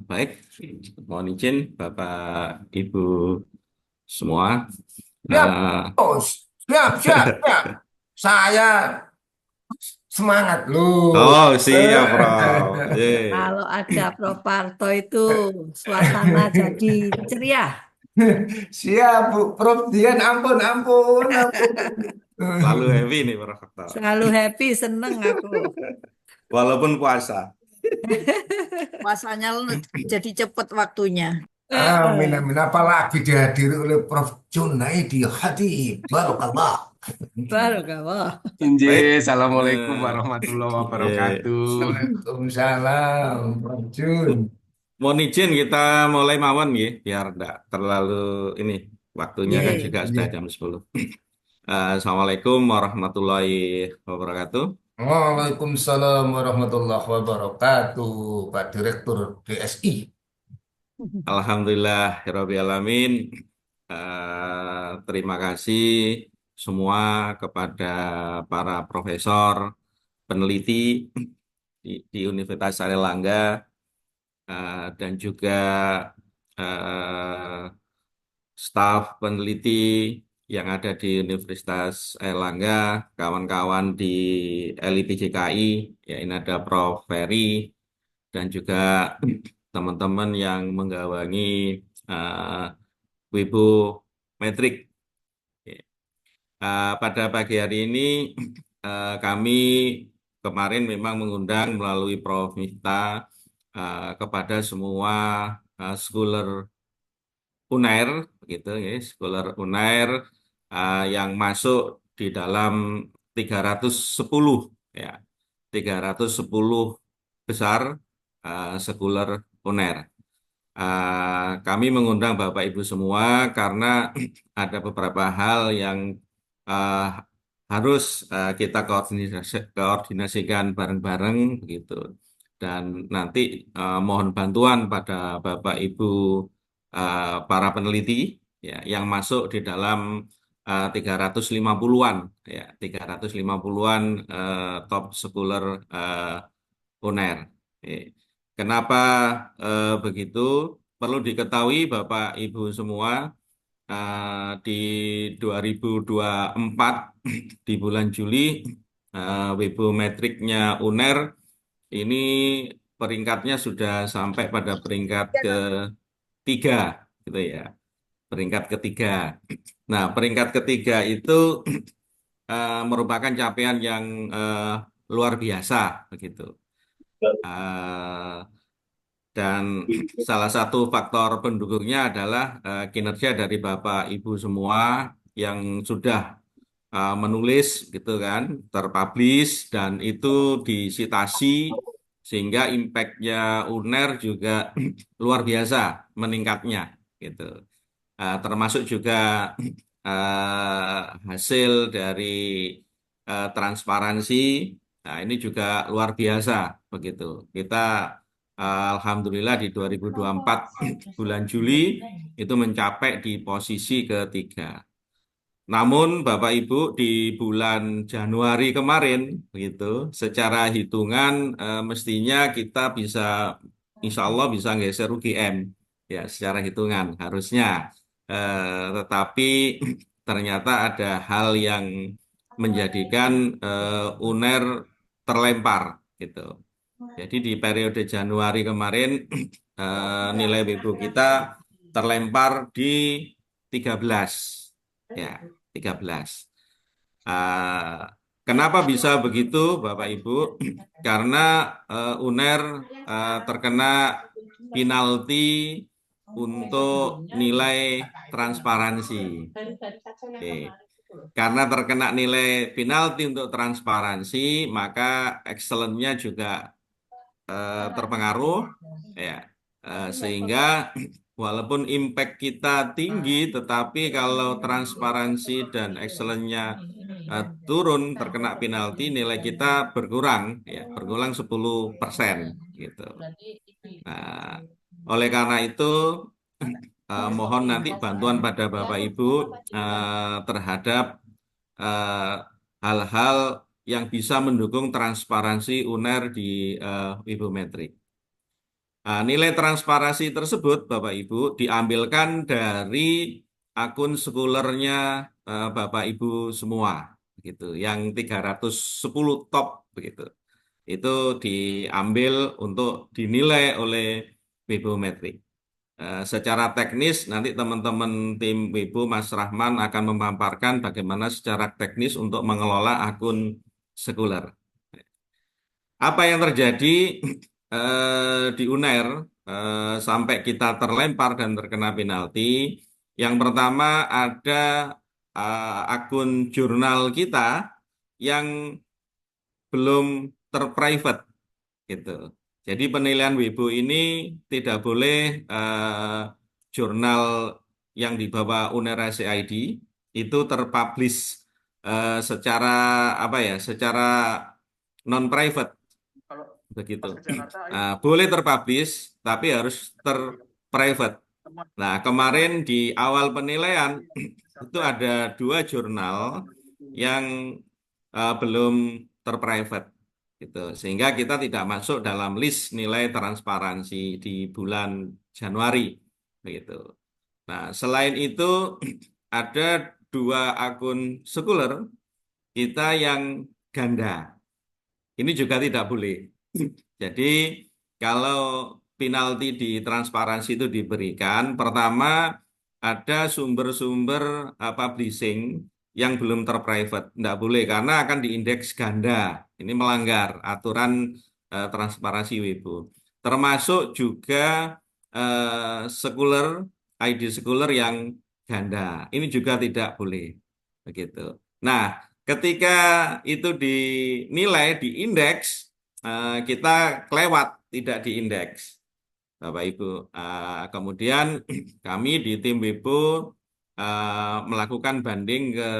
Baik, mohon izin Bapak Ibu semua. Siap, Eh, bos. Siap, siap, siap. Saya semangat loh. oh, siap, Prof. Kalau ada Prof Parto itu suasana jadi ceria. Siap, Bu. Prof Dian, ampun, ampun, ampun. Selalu happy nih, Prof. Dokter. Selalu happy, seneng aku. Walaupun puasa. Puasanya jadi cepet waktunya. Amin, amin. Apalagi dihadiri oleh Prof Junaidi Hadi. Barokallah. Baru kamu. Baik. Assalamualaikum Eh, warahmatullahi eh, wabarakatuh. Waalaikumsalam, Prof Jun. Mohon izin kita mulai mawon ya, biar enggak terlalu ini. Waktunya kan Ye. juga sudah Iya. jam 10. Assalamualaikum warahmatullahi wabarakatuh. Waalaikumsalam warahmatullahi wabarakatuh, Pak Direktur DSI. Alhamdulillah, Rabbil Alamin. Terima kasih semua kepada para profesor, peneliti di Universitas Airlangga, dan juga eh, staf peneliti yang ada di Universitas Airlangga, kawan-kawan di LIPJKI, ya ini ada Prof. Ferry, dan juga teman-teman yang menggawangi eh, Wibu Metrik. Pada pagi hari ini kami kemarin memang mengundang melalui Prof. Miftah kepada semua scholar UNAIR, gitu ya, scholar UNAIR yang masuk di dalam 310, ya, 310 besar scholar UNAIR. Kami mengundang Bapak Ibu semua karena ada beberapa hal yang uh, harus kita koordinasikan bareng-bareng begitu. Dan nanti mohon bantuan pada Bapak Ibu para peneliti ya yang masuk di dalam 350-an, ya 350-an top scholar UNER. Kenapa begitu? Perlu diketahui Bapak Ibu semua, di 2024 di bulan Juli, Webometriknya UNER ini peringkatnya sudah sampai pada peringkat ketiga, gitu ya. Peringkat ketiga. Nah, peringkat ketiga itu merupakan capaian yang luar biasa, begitu. Eh, Dan salah satu faktor pendukungnya adalah kinerja dari Bapak Ibu semua yang sudah menulis gitu kan, terpublish dan itu disitasi sehingga impact-nya UNER juga luar biasa meningkatnya gitu. Termasuk juga hasil dari transparansi. Nah, ini juga luar biasa begitu. Kita Alhamdulillah di 2024 bulan Juli itu mencapai di posisi ketiga. Namun Bapak Ibu di bulan Januari kemarin begitu, secara hitungan mestinya kita bisa insya Allah bisa geser UGM ya secara hitungan harusnya. Tetapi ternyata ada hal yang menjadikan UNER terlempar gitu. Jadi di periode Januari kemarin nilai WIBO kita terlempar di 13, ya 13. Ah, Kenapa bisa begitu Bapak Ibu? Karena UNER terkena penalti untuk nilai transparansi. Oke. Karena terkena nilai penalti untuk transparansi, maka excellence-nya juga terpengaruh ya. Sehingga walaupun impact kita tinggi tetapi kalau transparansi dan excellence-nya turun terkena penalti nilai kita berkurang ya berkurang 10% gitu. Nah, oleh karena itu mohon nanti bantuan pada Bapak Ibu terhadap eh, hal-hal yang bisa mendukung transparansi UNER di Wibometrik. Nilai transparansi tersebut, Bapak Ibu, diambilkan dari akun sekulernya Bapak Ibu semua, begitu. Yang 310 top, begitu. Itu diambil untuk dinilai oleh Webometrik. Secara teknis, nanti teman-teman tim Webo, Mas Rahman akan memaparkan bagaimana secara teknis untuk mengelola akun sekuler. Apa yang terjadi di UNER sampai kita terlempar dan terkena penalti? Yang pertama ada akun jurnal kita yang belum terprivate gitu. Jadi penilaian Weibo ini tidak boleh jurnal yang dibawa UNER SCID itu terpublish secara apa ya, secara non-private begitu. Boleh terpublish, tapi harus terprivate. Nah, kemarin di awal penilaian itu ada 2 jurnal yang belum terprivate, gitu. Sehingga kita tidak masuk dalam list nilai transparansi di bulan Januari, begitu. Nah, selain itu ada 2 akun sekuler kita yang ganda. Ini juga tidak boleh. Jadi kalau penalti di transparansi itu diberikan, pertama ada sumber-sumber publishing yang belum terprivate. Tidak boleh karena akan diindeks ganda. Ini melanggar aturan transparansi Weibo. Termasuk juga sekuler, ID sekuler yang ganda. Ini juga tidak boleh. Begitu. Nah, ketika itu dinilai, diindeks, kita kelewat, tidak diindeks, Bapak Ibu. Kemudian kami di tim Weibo melakukan banding ke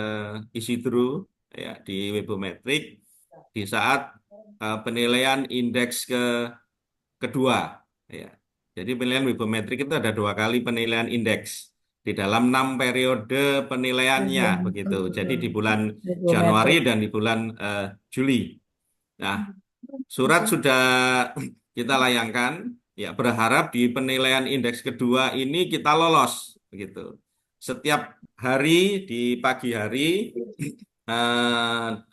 Isidro ya, di Webometrik di saat penilaian indeks kedua. Ya. Jadi penilaian Webometrik itu ada 2 kali penilaian indeks di dalam 6 periode penilaiannya, begitu. Jadi di bulan Januari dan di bulan Juli. Nah, surat sudah kita layangkan, ya berharap di penilaian indeks kedua ini kita lolos, begitu. Setiap hari di pagi hari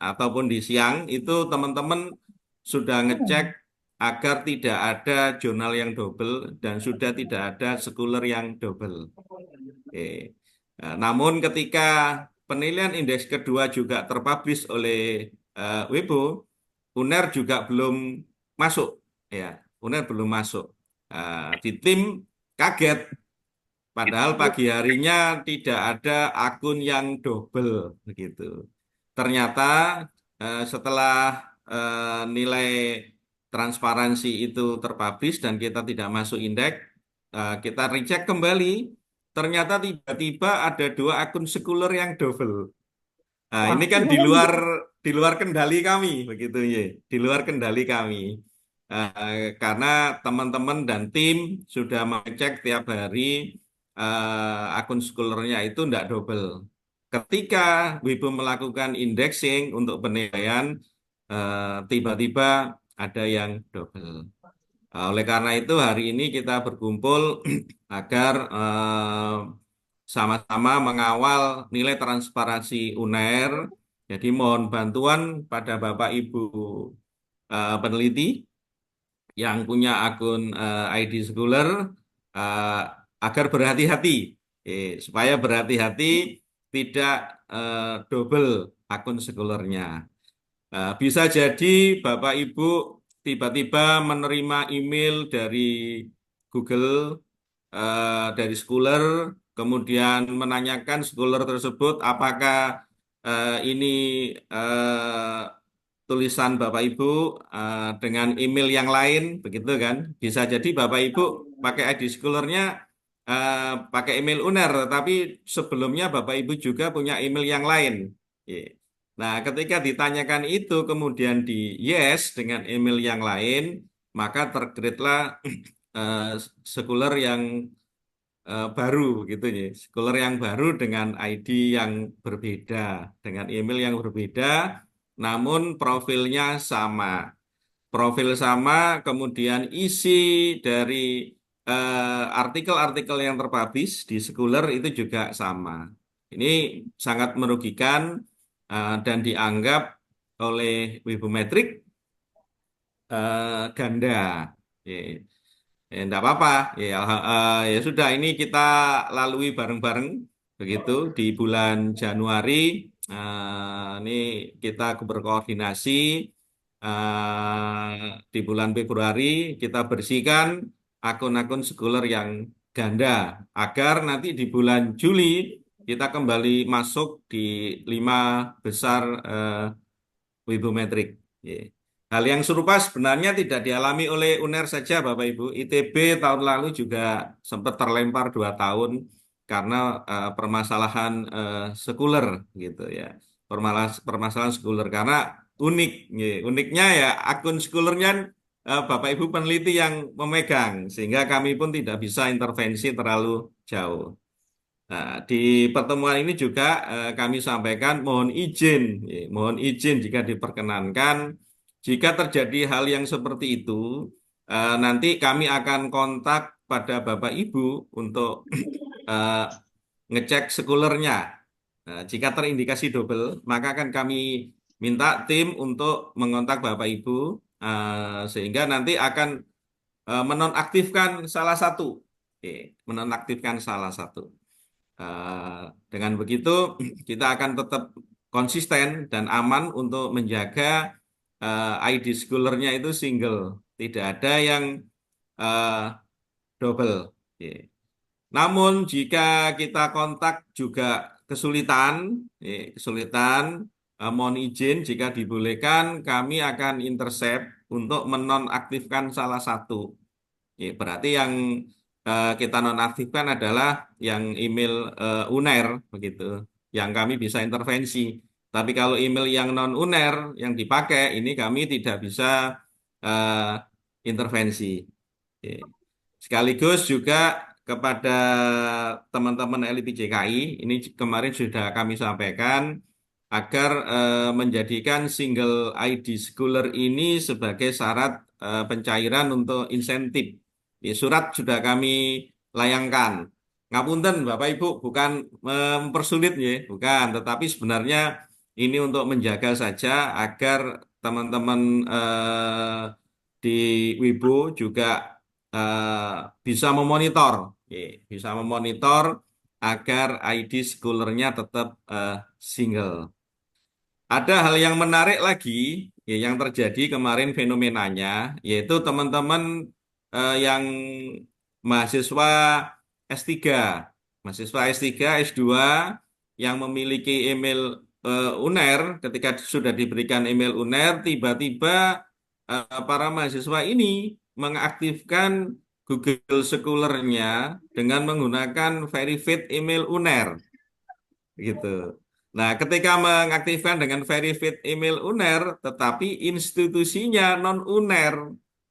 ataupun di siang itu teman-teman sudah ngecek agar tidak ada jurnal yang double dan sudah tidak ada sekuler yang double. Oke. Namun ketika penilaian indeks kedua juga terpublish oleh Weibo, UNER juga belum masuk, ya. UNER belum masuk. Di tim kaget, padahal pagi harinya tidak ada akun yang double, begitu. Ternyata setelah nilai transparansi itu terpublish dan kita tidak masuk indeks, kita recheck kembali. Ternyata tiba-tiba ada 2 akun sekuler yang double. Nah, ini kan di luar kendali kami, begitu ya, di luar kendali kami. Karena teman-teman dan tim sudah mengecek tiap hari akun sekulernya itu tidak double. Ketika Weibo melakukan indexing untuk penilaian, tiba-tiba ada yang double. Oleh karena itu hari ini kita berkumpul agar sama-sama mengawal nilai transparansi UNER. Jadi mohon bantuan pada Bapak Ibu peneliti yang punya akun ID Scholar eh, agar berhati-hati, supaya berhati-hati tidak double akun sekulernya. Bisa jadi Bapak Ibu tiba-tiba menerima email dari Google, dari Scholar, kemudian menanyakan Scholar tersebut apakah ini eh, tulisan Bapak Ibu dengan email yang lain, begitu kan? Bisa jadi Bapak Ibu pakai ID Scholar-nya pakai email UNER, tapi sebelumnya Bapak Ibu juga punya email yang lain. Iya. Nah, ketika ditanyakan itu kemudian di yes dengan email yang lain, maka tercreate-lah sekuler yang baru gitu ya. Sekuler yang baru dengan ID yang berbeda, dengan email yang berbeda, namun profilnya sama. profil sama, kemudian isi dari artikel-artikel yang terpublish di Scholar itu juga sama. Ini sangat merugikan dan dianggap oleh Wibometrik ganda. Ya, enggak apa-apa. Ya sudah ini kita lalui bareng-bareng begitu di bulan Januari. Ini kita berkoordinasi di bulan Februari kita bersihkan akun-akun Scholar yang ganda agar nanti di bulan Juli kita kembali masuk di 5 besar Wibometrik. Ya. Hal yang serupa sebenarnya tidak dialami oleh UNER saja, Bapak Ibu. ITB tahun lalu juga sempat terlempar 2 tahun karena permasalahan sekuler gitu ya. Permasalahan sekuler karena unik, ya. Uniknya ya akun sekulernya Bapak Ibu peneliti yang memegang sehingga kami pun tidak bisa intervensi terlalu jauh. Nah, di pertemuan ini juga kami sampaikan mohon izin jika diperkenankan, jika terjadi hal yang seperti itu, nanti kami akan kontak pada Bapak Ibu untuk eh, ngecek sekulernya. Jika terindikasi double, maka akan kami minta tim untuk mengontak Bapak Ibu, sehingga nanti akan menonaktifkan salah satu. Oke, menonaktifkan salah satu. Eh, dengan begitu, kita akan tetap konsisten dan aman untuk menjaga ID schoolernya itu single, tidak ada yang eh, double. Oke. Namun jika kita kontak juga kesulitan, kesulitan, mohon izin jika dibolehkan kami akan intercept untuk menonaktifkan salah satu. Berarti yang kita nonaktifkan adalah yang email UNER begitu, yang kami bisa intervensi. Tapi kalau email yang non UNER yang dipakai ini kami tidak bisa eh, intervensi. Oke. Sekaligus juga kepada teman-teman LIPJKI, ini kemarin sudah kami sampaikan agar menjadikan single ID Scholar ini sebagai syarat pencairan untuk insentif. Surat sudah kami layangkan. Ngapunten Bapak Ibu, bukan mempersulit ya, bukan, tetapi sebenarnya ini untuk menjaga saja agar teman-teman di Wibo juga eh, bisa memonitor, ya, bisa memonitor agar ID schoolernya tetap single. Ada hal yang menarik lagi ya, yang terjadi kemarin fenomenanya, yaitu teman-teman yang mahasiswa S3, mahasiswa S3, S2 yang memiliki email UNER, ketika sudah diberikan email UNER, tiba-tiba para mahasiswa ini mengaktifkan Google Scholar-nya dengan menggunakan verified email UNER, gitu. Nah, ketika mengaktifkan dengan verified email UNER, tetapi institusinya non UNER,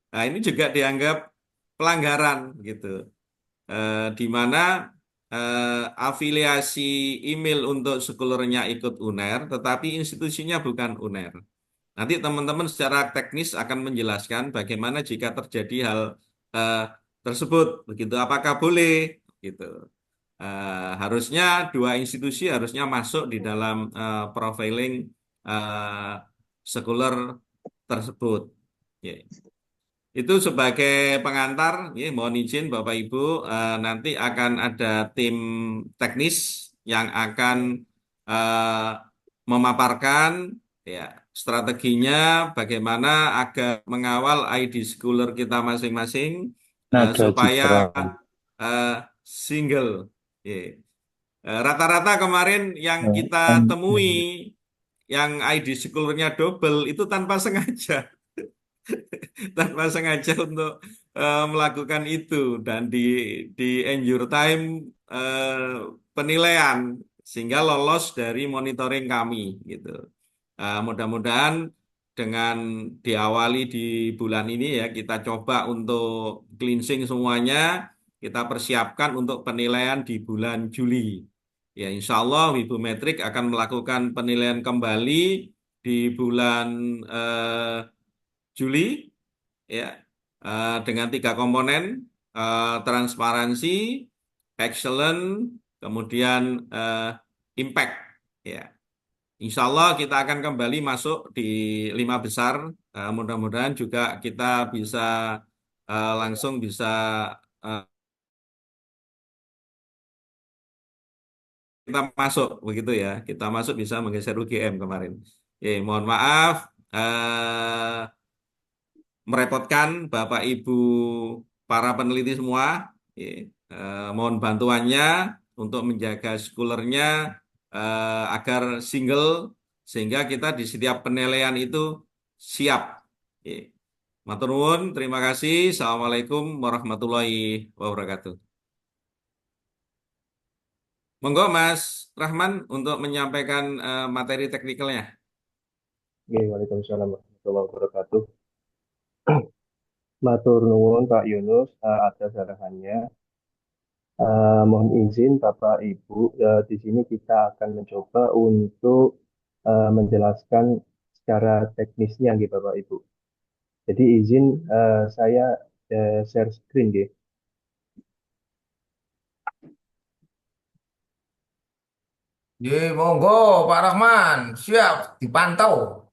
nah ini juga dianggap pelanggaran, gitu. Di mana afiliasi email untuk sekolernya ikut UNER, tetapi institusinya bukan UNER. Nanti teman-teman secara teknis akan menjelaskan bagaimana jika terjadi hal eh, tersebut, begitu. Apakah boleh, gitu. Harusnya dua institusi harusnya masuk di dalam profiling eh, sekuler tersebut. Ya. Itu sebagai pengantar, ya, mohon izin Bapak Ibu, nanti akan ada tim teknis yang akan eh, memaparkan ya strateginya bagaimana agar mengawal ID schooler kita masing-masing Nada supaya Citra. eh, single. Ya. Rata-rata kemarin yang kita temui yang ID schoolernya double itu tanpa sengaja. Tanpa sengaja untuk melakukan itu dan di endure time penilaian sehingga lolos dari monitoring kami gitu. Mudah-mudahan dengan diawali di bulan ini ya kita coba untuk cleansing semuanya, kita persiapkan untuk penilaian di bulan Juli. Ya, insya Allah Wibometrik akan melakukan penilaian kembali di bulan Juli, ya, dengan 3 komponen, transparansi, excellent, kemudian impact, ya. Insya Allah kita akan kembali masuk di 5 besar. Mudah-mudahan juga kita bisa langsung bisa eh, kita masuk begitu ya. Kita masuk bisa menggeser UGM kemarin. Mohon maaf merepotkan Bapak Ibu para peneliti semua. Mohon bantuannya untuk menjaga schoolernya agar single sehingga kita di setiap penilaian itu siap. Matur nuwun, terima kasih. Assalamualaikum warahmatullahi wabarakatuh. Monggo Mas Rahman untuk menyampaikan materi teknikalnya. Oke, Waalaikumsalam warahmatullahi wabarakatuh. Matur nuwun Pak Yunus atas arahannya. Mohon izin Bapak Ibu, di sini kita akan mencoba untuk menjelaskan secara teknisnya gitu Bapak Ibu. Jadi izin saya share screen gitu. Monggo Pak Rahman, siap dipantau.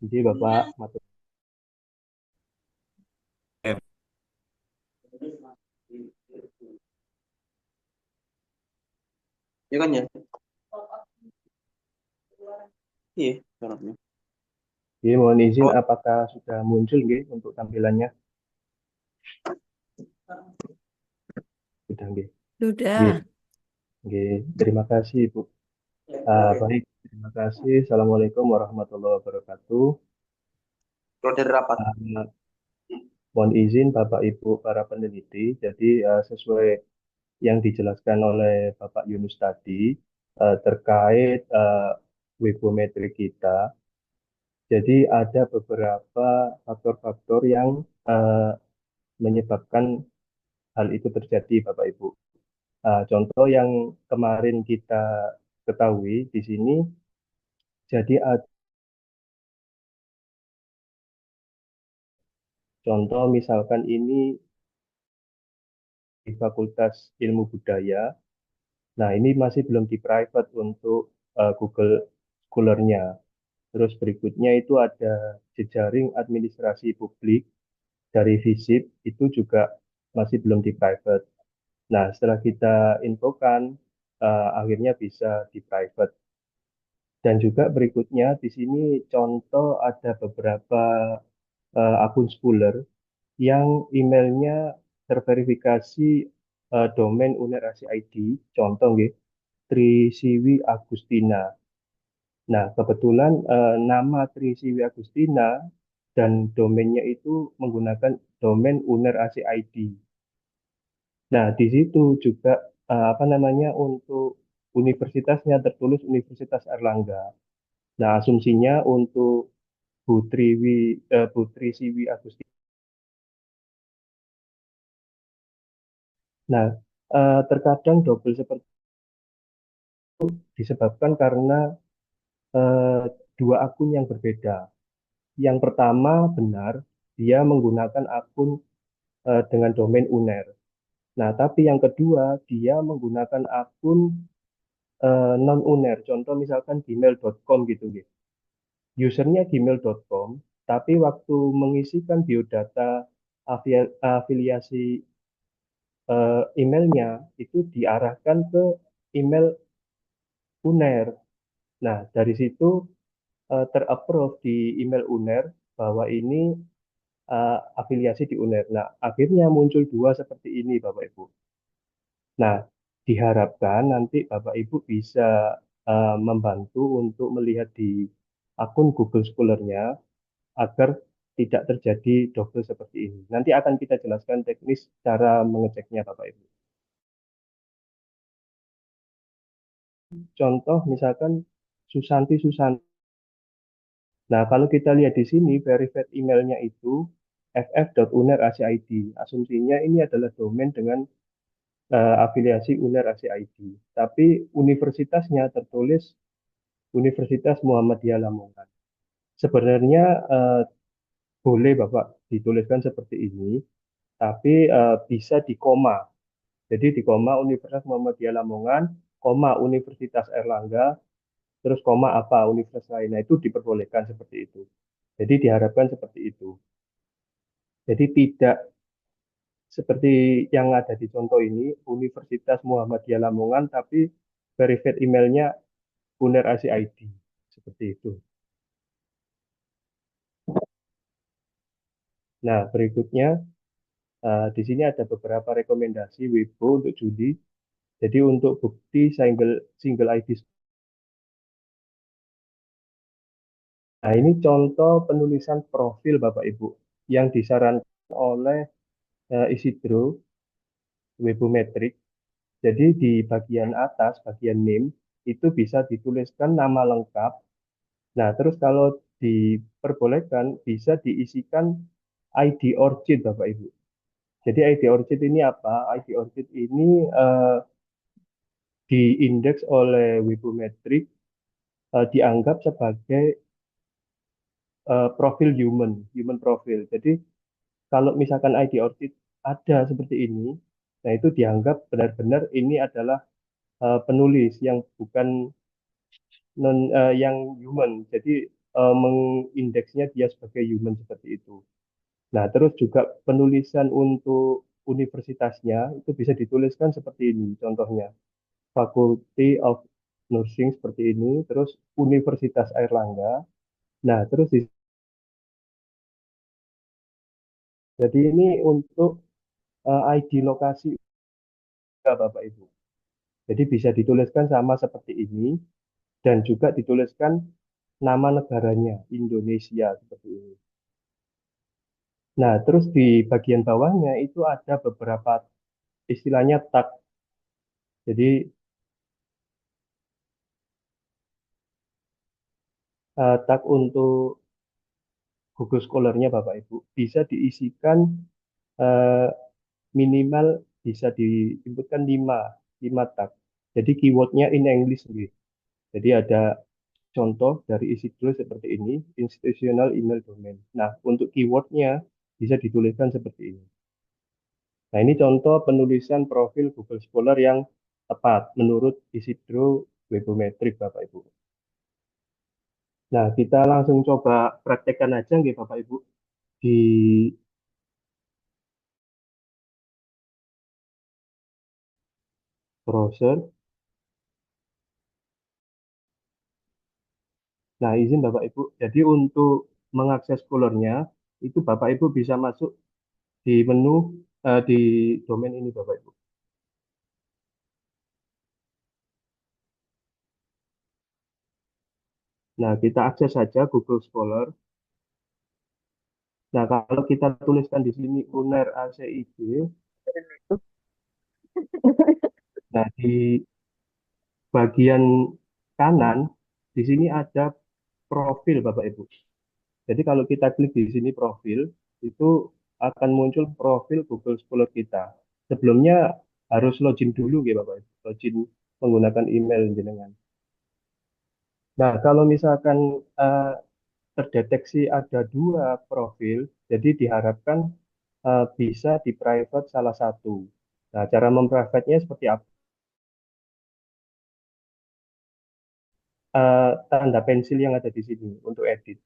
Jadi Bapak matur. Ya kan ya? Iya, syaratnya. Jadi mohon izin apakah sudah muncul gitu untuk tampilannya? Sudah gitu. Sudah. Oke, terima kasih Ibu. Baik, terima kasih. Assalamualaikum warahmatullahi wabarakatuh. Kalau rapat. Mohon izin Bapak Ibu para peneliti, jadi sesuai yang dijelaskan oleh Bapak Yunus tadi terkait webometri kita, jadi ada beberapa faktor-faktor yang menyebabkan hal itu terjadi Bapak Ibu. Contoh yang kemarin kita ketahui di sini, jadi contoh misalkan ini di Fakultas Ilmu Budaya. Nah, ini masih belum di private untuk Google Scholar-nya. Terus berikutnya itu ada jejaring administrasi publik dari FISIP, itu juga masih belum di private. Nah, setelah kita infokan, akhirnya bisa di private. Dan juga berikutnya di sini contoh ada beberapa akun Schooler yang emailnya terverifikasi domain UNER ID, contoh nggih, Trisiwi Agustina. Nah, kebetulan nama Trisiwi Agustina dan domainnya itu menggunakan domain UNER ID. Nah, di situ juga apa namanya untuk universitasnya tertulis Universitas Erlangga. Nah, asumsinya untuk Putri Siwi Agustina. Nah, terkadang double seperti itu disebabkan karena dua akun yang berbeda. Yang pertama benar, dia menggunakan akun dengan domain UNER. Nah, tapi yang kedua, dia menggunakan akun non-UNER. Contoh misalkan gmail.com gitu. Gitu. Usernya gmail.com, tapi waktu mengisikan biodata afiliasi emailnya, itu diarahkan ke email UNER. Nah, dari situ terapprove di email UNER bahwa ini afiliasi di UNER. Nah, akhirnya muncul dua seperti ini, Bapak Ibu. Nah, diharapkan nanti Bapak Ibu bisa membantu untuk melihat di akun Google Scholar-nya agar tidak terjadi double seperti ini. Nanti akan kita jelaskan teknis cara mengeceknya, Bapak Ibu. Contoh misalkan Susanti. Nah, kalau kita lihat di sini, verified emailnya itu ff.uner.ac.id. Asumsinya ini adalah domain dengan afiliasi uner.ac.id. Tapi universitasnya tertulis Universitas Muhammadiyah Lamongan. Sebenarnya boleh Bapak dituliskan seperti ini, tapi bisa di koma. Jadi di koma Universitas Muhammadiyah Lamongan, koma Universitas Erlangga, terus koma apa universitas lain. Nah, itu diperbolehkan seperti itu. Jadi diharapkan seperti itu. Jadi tidak seperti yang ada di contoh ini, Universitas Muhammadiyah Lamongan, tapi verified emailnya Uner ACID. Seperti itu. Nah, berikutnya, di sini ada beberapa rekomendasi Weibo untuk judi. Jadi untuk bukti single ID. Nah, ini contoh penulisan profil Bapak Ibu yang disarankan oleh Isidro Webometric. Jadi di bagian atas, bagian name, itu bisa dituliskan nama lengkap. Nah, terus kalau diperbolehkan, bisa diisikan ID orchid Bapak Ibu. Jadi ID orchid ini apa? ID orchid ini diindeks oleh Webometric, dianggap sebagai profil human profil. Jadi kalau misalkan ID orchid ada seperti ini, nah itu dianggap benar-benar ini adalah penulis yang bukan yang human. Jadi mengindeksnya dia sebagai human seperti itu. Nah, terus juga penulisan untuk universitasnya itu bisa dituliskan seperti ini. Contohnya, Faculty of Nursing seperti ini, terus Universitas Airlangga. Nah, terus jadi ini untuk ID lokasi Bapak Ibu. Jadi bisa dituliskan sama seperti ini dan juga dituliskan nama negaranya, Indonesia seperti ini. Nah, terus di bagian bawahnya itu ada beberapa istilahnya tag. Jadi tag untuk Google Scholar-nya Bapak Ibu bisa diisikan eh, minimal bisa diinputkan 5 tag. Jadi keywordnya in English gitu. Jadi ada contoh dari isi tulis seperti ini, institutional email domain. Nah, untuk keywordnya bisa dituliskan seperti ini. Nah, ini contoh penulisan profil Google Scholar yang tepat menurut Isidro Webometric, Bapak Ibu. Nah, kita langsung coba praktekkan aja nggih Bapak Ibu di browser. Nah, izin Bapak Ibu. Jadi untuk mengakses Scholar-nya itu Bapak Ibu bisa masuk di menu di domain ini Bapak Ibu. Nah, kita akses saja Google Scholar. Nah, kalau kita tuliskan di sini UNER ACID, nah di bagian kanan di sini ada profil Bapak Ibu. Jadi kalau kita klik di sini profil, itu akan muncul profil Google Scholar kita. Sebelumnya harus login dulu ya Bapak Ibu, login menggunakan email jenengan. Nah, kalau misalkan eh, terdeteksi ada 2 profil, jadi diharapkan bisa di private salah satu. Nah, cara memprivate-nya seperti apa? Tanda pensil yang ada di sini untuk edit.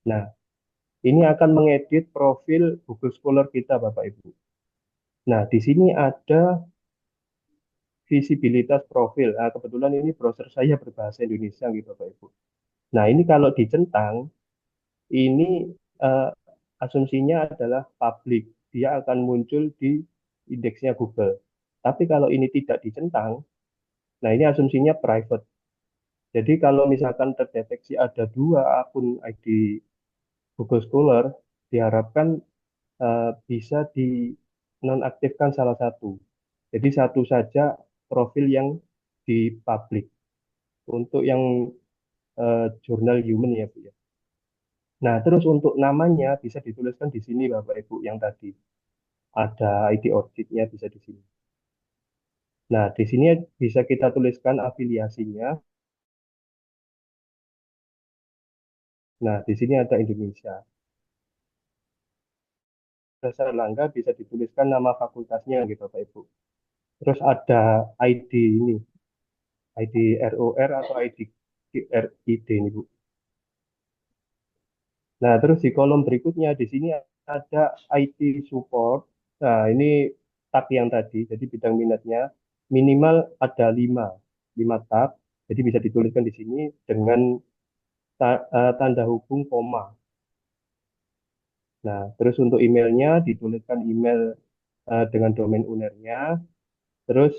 Nah, ini akan mengedit profil Google Scholar kita, Bapak Ibu. Nah, di sini ada visibilitas profil. Nah, kebetulan ini browser saya berbahasa Indonesia, gitu, Bapak Ibu. Nah, ini kalau dicentang, ini eh, asumsinya adalah publik. Dia akan muncul di indeksnya Google. Tapi kalau ini tidak dicentang, nah ini asumsinya private. Jadi kalau misalkan terdeteksi ada 2 akun ID Google Scholar, diharapkan bisa dinonaktifkan salah satu. Jadi satu saja profil yang di public untuk yang jurnal human ya Bu ya. Nah, terus untuk namanya bisa dituliskan di sini Bapak Ibu yang tadi. Ada ID ORCID-nya bisa di sini. Nah, di sini bisa kita tuliskan afiliasinya. Nah, di sini ada Indonesia. Dasar Erlangga bisa dituliskan nama fakultasnya gitu, Bapak Ibu. Terus ada ID ini, ID ROR atau ID RID ini, Bu. Nah, terus di kolom berikutnya di sini ada IT support. Nah, ini tab yang tadi, jadi bidang minatnya minimal ada 5 tab. Jadi bisa dituliskan di sini dengan tanda hubung koma. Nah, terus untuk emailnya dituliskan email dengan domain unernya, terus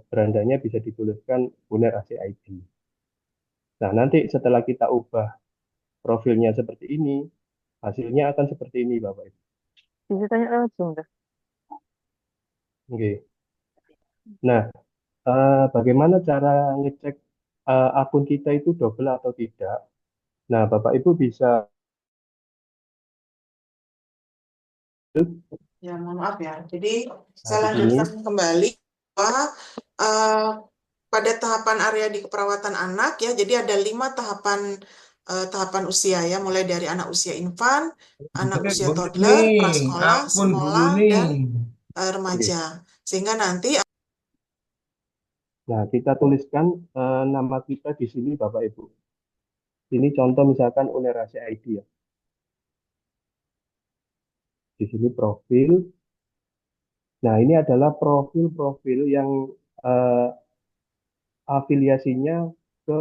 berandanya bisa dituliskan uner ACID. Nah, nanti setelah kita ubah profilnya seperti ini, hasilnya akan seperti ini, Bapak Ibu. Bisa tanya langsung dah. Oke. Nah, bagaimana cara ngecek akun kita itu double atau tidak? Nah, Bapak Ibu bisa Ya, mohon maaf ya. Jadi nah, saya di sini. lanjutkan kembali bahwa eh, pada tahapan area di keperawatan anak ya, jadi ada 5 tahapan usia ya, mulai dari anak usia infan, anak usia Boleh toddler, nih, prasekolah, akun dulu sekolah, nih. dan Oke. remaja. Sehingga nanti Nah, kita tuliskan nama kita di sini, Bapak Ibu. Ini contoh misalkan Unerasi ID ya. Di sini profil. Nah, ini adalah profil-profil yang eh, afiliasinya ke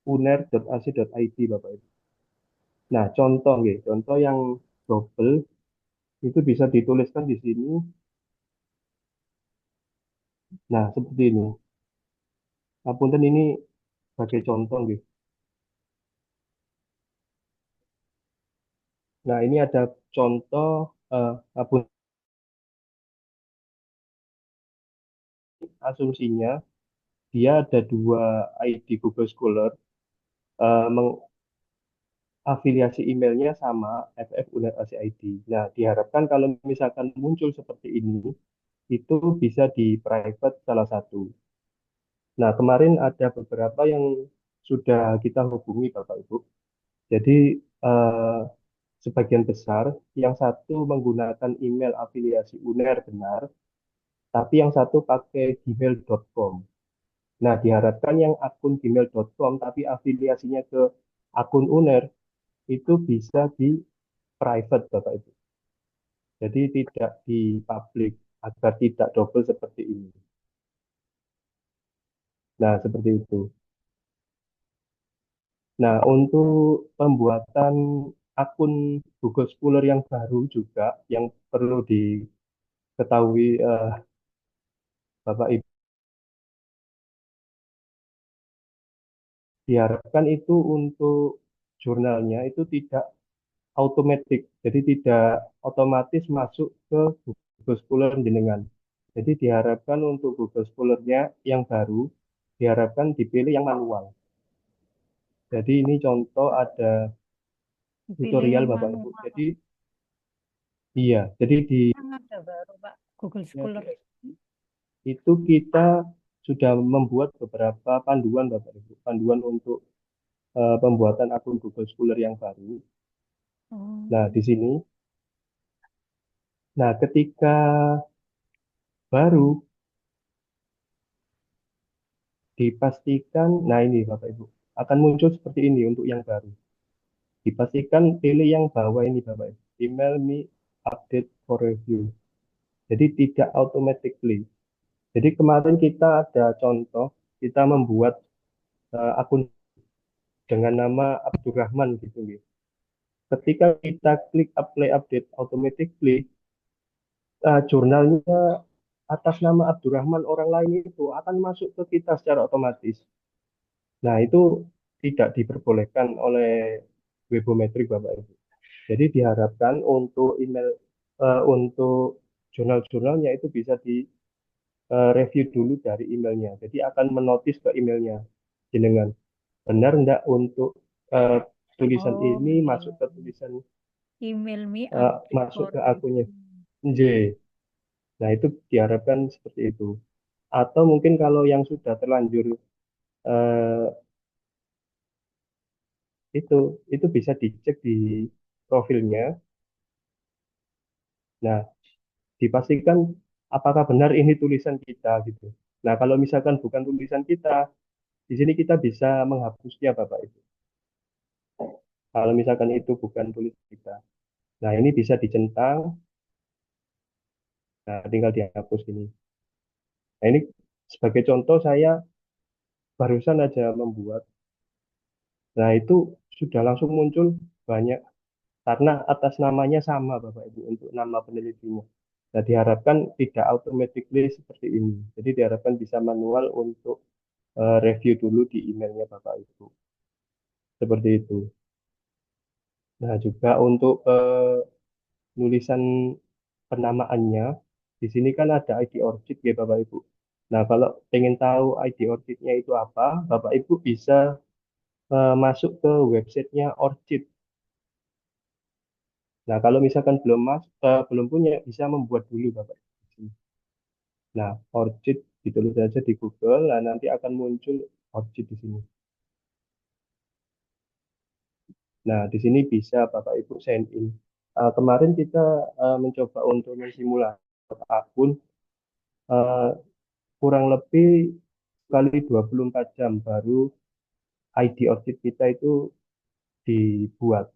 uner.ac.id, Bapak Ibu. Nah, contoh ya, contoh yang double itu bisa dituliskan di sini. Nah, seperti ini. Apunten ini sebagai contoh gitu. Nah, ini ada contoh apunten asumsinya dia ada 2 ID Google Scholar afiliasi emailnya sama FF Uner ACID. Nah, diharapkan kalau misalkan muncul seperti ini, itu bisa di private salah satu. Nah, kemarin ada beberapa yang sudah kita hubungi Bapak Ibu. Jadi, eh, sebagian besar, yang satu menggunakan email afiliasi UNER benar, tapi yang satu pakai gmail.com. Nah, diharapkan yang akun gmail.com tapi afiliasinya ke akun UNER itu bisa di private Bapak Ibu. Jadi tidak di publik agar tidak double seperti ini. Nah, seperti itu. Nah, untuk pembuatan akun Google Scholar yang baru juga yang perlu diketahui Bapak Ibu, diharapkan itu untuk jurnalnya itu tidak automatic, jadi tidak otomatis masuk ke Google Scholar jenengan. Jadi diharapkan untuk Google Scholar-nya yang baru, diharapkan dipilih yang manual. Jadi ini contoh ada Pilih tutorial yang Bapak Ibu. manual. Jadi iya, jadi di Yang ada baru, Pak, Google ya, Scholar. itu kita sudah membuat beberapa panduan Bapak Ibu, panduan untuk pembuatan akun Google Scholar yang baru. Oh. Nah, di sini, nah ketika baru dipastikan, nah ini Bapak Ibu, akan muncul seperti ini untuk yang baru. Dipastikan pilih yang bawah ini Bapak Ibu, email me update for review. Jadi tidak automatically. Jadi kemarin kita ada contoh, kita membuat akun dengan nama Abdurrahman gitu gitu. Ketika kita klik apply update automatically, jurnalnya atas nama Abdurrahman orang lain itu akan masuk ke kita secara otomatis. Nah, itu tidak diperbolehkan oleh Webometrik Bapak Ibu. Jadi diharapkan untuk email untuk jurnal-jurnalnya itu bisa di review dulu dari emailnya. Jadi akan menotis ke emailnya jenengan. Benar enggak untuk tulisan Oh, ini iya. masuk ke tulisan Email me update masuk for ke akunnya review. J. Nah, itu diharapkan seperti itu. Atau mungkin kalau yang sudah terlanjur eh, itu bisa dicek di profilnya. Nah, dipastikan apakah benar ini tulisan kita gitu. Nah, kalau misalkan bukan tulisan kita, di sini kita bisa menghapusnya Bapak Ibu. Kalau misalkan itu bukan tulisan kita. Nah, ini bisa dicentang. Nah, tinggal dihapus ini. Nah, ini sebagai contoh saya barusan aja membuat. Nah, itu sudah langsung muncul banyak karena atas namanya sama Bapak Ibu untuk nama penelitinya. Nah, diharapkan tidak automatically seperti ini. Jadi diharapkan bisa manual untuk review dulu di emailnya Bapak Ibu. Seperti itu. Nah, juga untuk nulisan penamaannya, di sini kan ada ID ORCID ya Bapak Ibu. Nah, kalau ingin tahu ID ORCID-nya itu apa, Bapak Ibu bisa masuk ke websitenya ORCID. Nah, kalau misalkan belum punya, bisa membuat dulu Bapak Ibu. Nah, ORCID ditulis saja di Google, nah nanti akan muncul ORCID di sini. Nah, di sini bisa Bapak Ibu sign in. Kemarin kita mencoba untuk mensimulasi akun eh, kurang lebih kali 24 jam baru ID ORCID kita itu dibuat.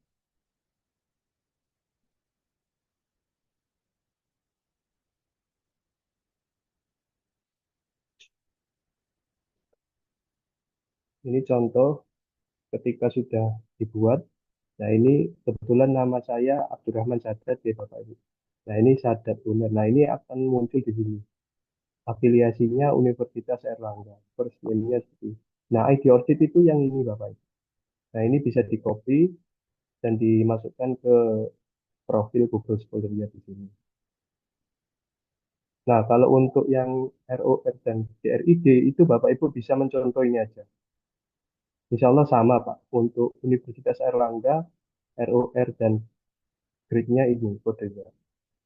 Ini contoh ketika sudah dibuat. Nah, ini kebetulan nama saya Abdurrahman Sadat ya Bapak Ibu. Nah, ini Sadat benar. Nah, ini akan muncul di sini. Afiliasinya Universitas Erlangga. First name-nya seperti ini. Nah, ID ORCID itu yang ini Bapak Ibu. Nah, ini bisa di-copy dan dimasukkan ke profil Google Scholar-nya di sini. Nah, kalau untuk yang ROR dan DRID itu Bapak Ibu bisa mencontoh ini aja. Insya Allah sama Pak. Untuk Universitas Erlangga, ROR dan grade-nya ini kodenya.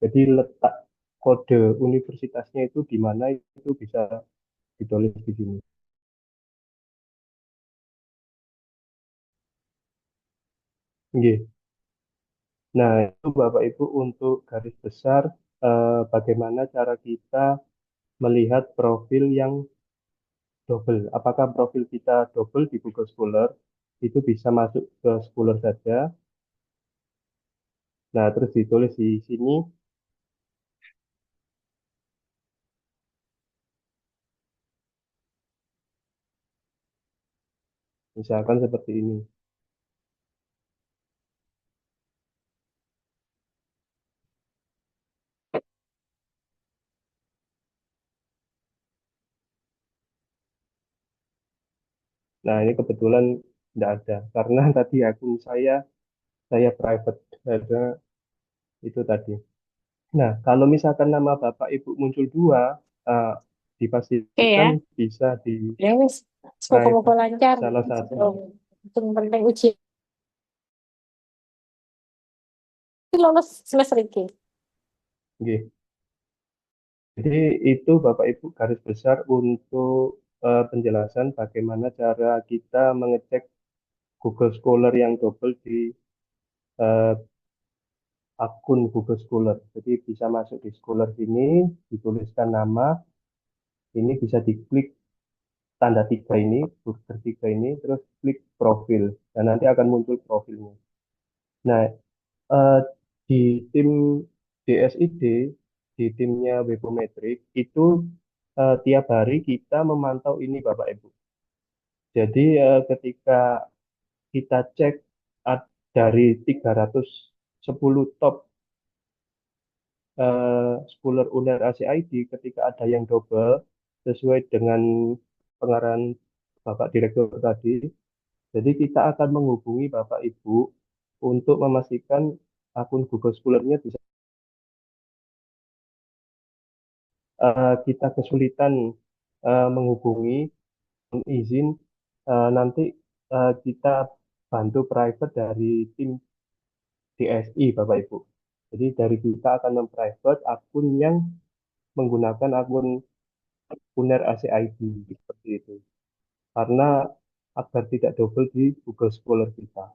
Jadi letak kode universitasnya itu di mana itu bisa ditulis di sini. Nggih. Nah, itu Bapak Ibu untuk garis besar bagaimana cara kita melihat profil yang double. Apakah profil kita double di Google Scholar? Itu bisa masuk ke Scholar saja. Nah, terus ditulis di sini, misalkan seperti ini. Nah, ini kebetulan tidak ada. Karena tadi akun saya private. Ada itu tadi. Nah, kalau misalkan nama Bapak Ibu muncul dua, eh, Oke ya, dipastikan bisa di ya wis. Semoga-moga private lancar. salah satu. Yang penting ujian lulus semester ini. Nggih. Jadi itu Bapak Ibu garis besar untuk penjelasan bagaimana cara kita mengecek Google Scholar yang double di eh, akun Google Scholar. Jadi bisa masuk di Scholar sini, dituliskan nama, ini bisa diklik tanda tiga ini, huruf bertiga ini, terus klik profil, dan nanti akan muncul profilnya. Nah, eh, di tim DSID, di timnya Webometrik, itu tiap hari kita memantau ini Bapak Ibu. Jadi ketika kita cek dari 310 top scholar UNER ACID, ketika ada yang double, sesuai dengan pengarahan Bapak Direktur tadi, jadi kita akan menghubungi Bapak Ibu untuk memastikan akun Google Scholar-nya bisa kita kesulitan menghubungi izin nanti kita bantu private dari tim DSI Bapak Ibu. Jadi dari kita akan memprivate akun yang menggunakan akun UNER ACID seperti itu. Karena agar tidak double di Google Scholar kita.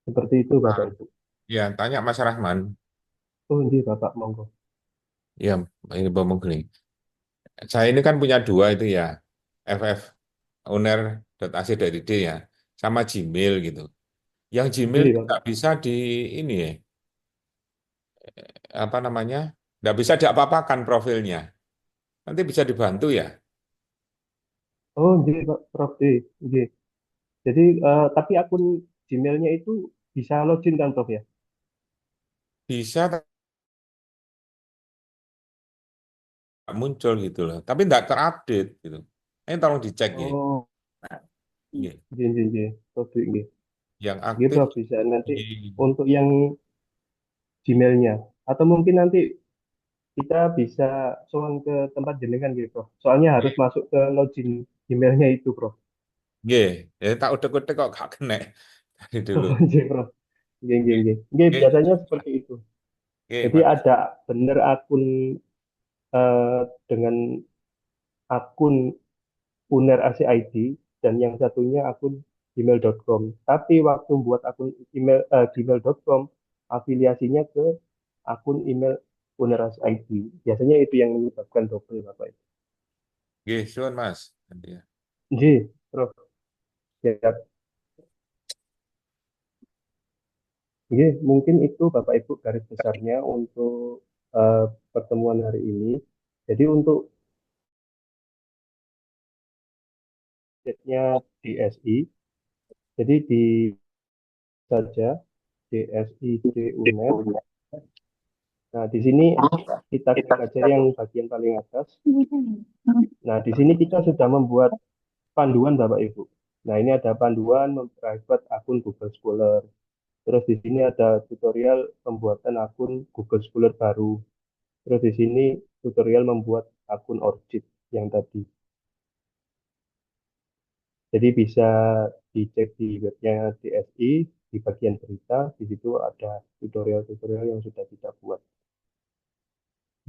Seperti itu Bapak Nah, Ibu. ya, tanya Mas Rahman. Oh, ini Bapak, monggo. Ya, ini Bang Mugli. Saya ini kan punya dua itu ya, ffowner.ac.id ya, sama Gmail gitu. Yang Gmail Ini itu Bapak. nggak bisa di ini ya, apa namanya? Nggak bisa diapa-apakan profilnya. Nanti bisa dibantu ya. Oh, ini Pak, Prof. Ini. Jadi, tapi akun Gmailnya itu bisa login kan Prof ya? Bisa tak muncul gitu loh. Tapi nggak terupdate gitu. Ini tolong dicek ya. Oh, Iya. ini, Prof. Ini. Yang Ini aktif Prof bisa nanti di untuk yang Gmailnya. Atau mungkin nanti kita bisa soal ke tempat jenengan gitu, Prof. Soalnya harus masuk ke login Gmailnya itu, Prof. Nggih, ya tak utek-utek kok gak kena dari dulu. Oke, Prof. Nggih, nggih, Nggih, nggih. Nggih, nggih, biasanya seperti itu. nggih, Jadi Mas. ada benar akun dengan akun Uner ACID dan yang satunya akun gmail.com. Tapi waktu buat akun email gmail.com, afiliasinya ke akun email Uner ACID. Biasanya itu yang menyebabkan double, Bapak. Nggih, suwun Mas. Nanti ya. Nggih, Prof. Siap. Nggih, mungkin itu Bapak Ibu garis besarnya untuk pertemuan hari ini. Jadi untuk chatnya DSI, jadi di saja DSI UNER. Nah, di sini kita klik aja yang bagian paling atas. Nah, di sini kita sudah membuat panduan Bapak Ibu. Nah, ini ada panduan memprivate akun Google Scholar. Terus di sini ada tutorial pembuatan akun Google Scholar baru. Terus di sini tutorial membuat akun ORCID yang tadi. Jadi bisa dicek di webnya DSI, di bagian berita, di situ ada tutorial-tutorial yang sudah kita buat.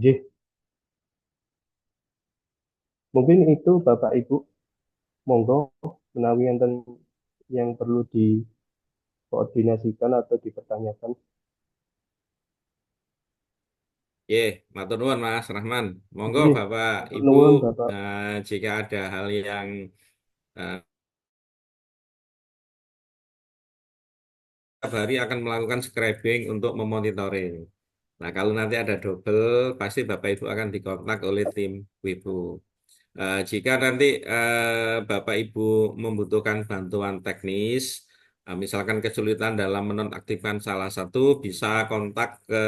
Jadi, mungkin itu Bapak Ibu, monggo menawi enten yang perlu dikoordinasikan atau dipertanyakan. Matur nuwun Mas Rahman. Monggo Jadi, Bapak matur Ibu, nuwun Bapak. jika ada hal yang eh, setiap hari akan melakukan scraping untuk memonitoring. Nah, kalau nanti ada double, pasti Bapak Ibu akan dikontak oleh tim Wibu. Jika nanti Bapak Ibu membutuhkan bantuan teknis, misalkan kesulitan dalam menonaktifkan salah satu, bisa kontak ke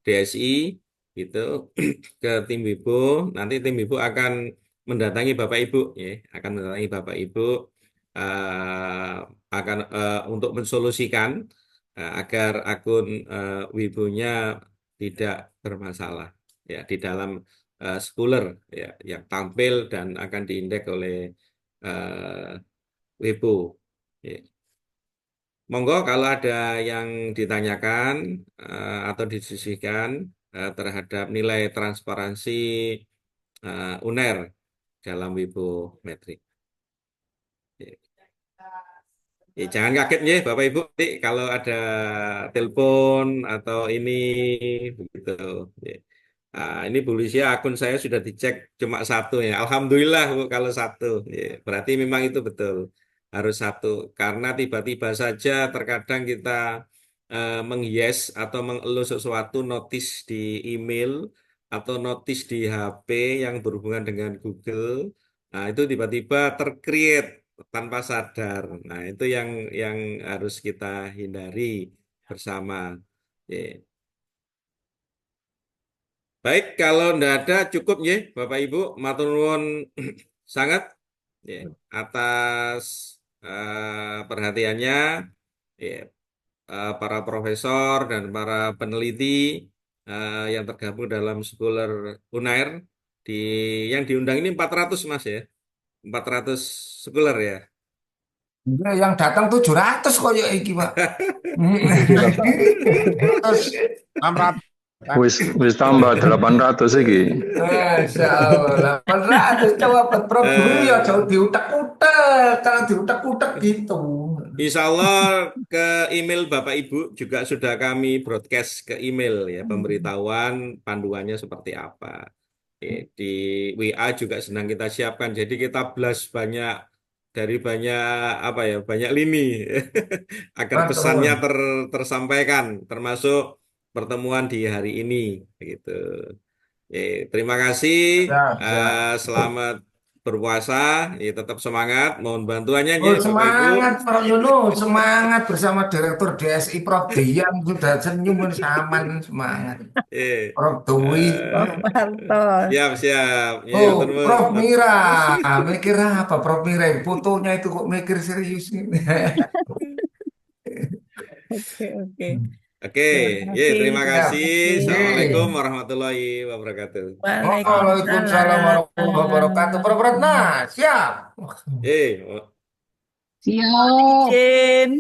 DSI, gitu, ke tim Wibu. Nanti tim Wibu akan mendatangi Bapak Ibu, ya, akan mendatangi Bapak Ibu akan untuk mensolusikan agar akun Wibunya tidak bermasalah, ya, di dalam Scholar, ya, yang tampil dan akan diindeks oleh Weibo. Ya. Monggo kalau ada yang ditanyakan atau disisihkan terhadap nilai transparansi UNER dalam Weibo Metrik. Ya. Ya, jangan kaget ya Bapak Ibu, nanti kalau ada telepon atau ini begitu. Ya. Ini Bu Lucia, akun saya sudah dicek cuma satu ya. Alhamdulillah Bu kalau satu. Ya, berarti memang itu betul harus satu. Karena tiba-tiba saja terkadang kita meng-yes atau mengeluh sesuatu notis di email atau notis di HP yang berhubungan dengan Google. Nah, itu tiba-tiba tercreate tanpa sadar. Nah, itu yang harus kita hindari bersama. Ya. Baik, kalau tidak ada cukup ya, Bapak Ibu, matur nuwun sangat ya, atas perhatiannya, ya, para profesor dan para peneliti yang tergabung dalam Scholar Unair di yang diundang ini 400 Mas ya, 400 Scholar ya. Yang datang 700 kok ya iki, Pak. Oke, Bapak. Terus 600 Wis tambah 800 iki. Masya Allah, 800 coba Prof dulu ya jauh diutak-utak, kalau diutak-utak gitu. Insya Allah ke email Bapak Ibu juga sudah kami broadcast ke email ya, pemberitahuan panduannya seperti apa. Di WA juga sedang kita siapkan. Jadi kita blast dari banyak lini agar pesannya tersampaikan, termasuk pertemuan di hari ini gitu. Terima kasih. Selamat berpuasa. Tetap semangat. Mohon bantuannya ya, Bapak Ibu. Semangat Prof Yunus, semangat bersama Direktur DSI Prof Dian sudah senyum saman semangat. Prof Dwi. Prof Parto. Siap. Prof Mira, mikir apa Prof Mira? Fotonya itu kok mikir serius ini. Oke. Terima kasih. Terima Assalamualaikum warahmatullahi wabarakatuh. Waalaikumsalam warahmatullahi wabarakatuh. Prof Ratna, siap. Siap.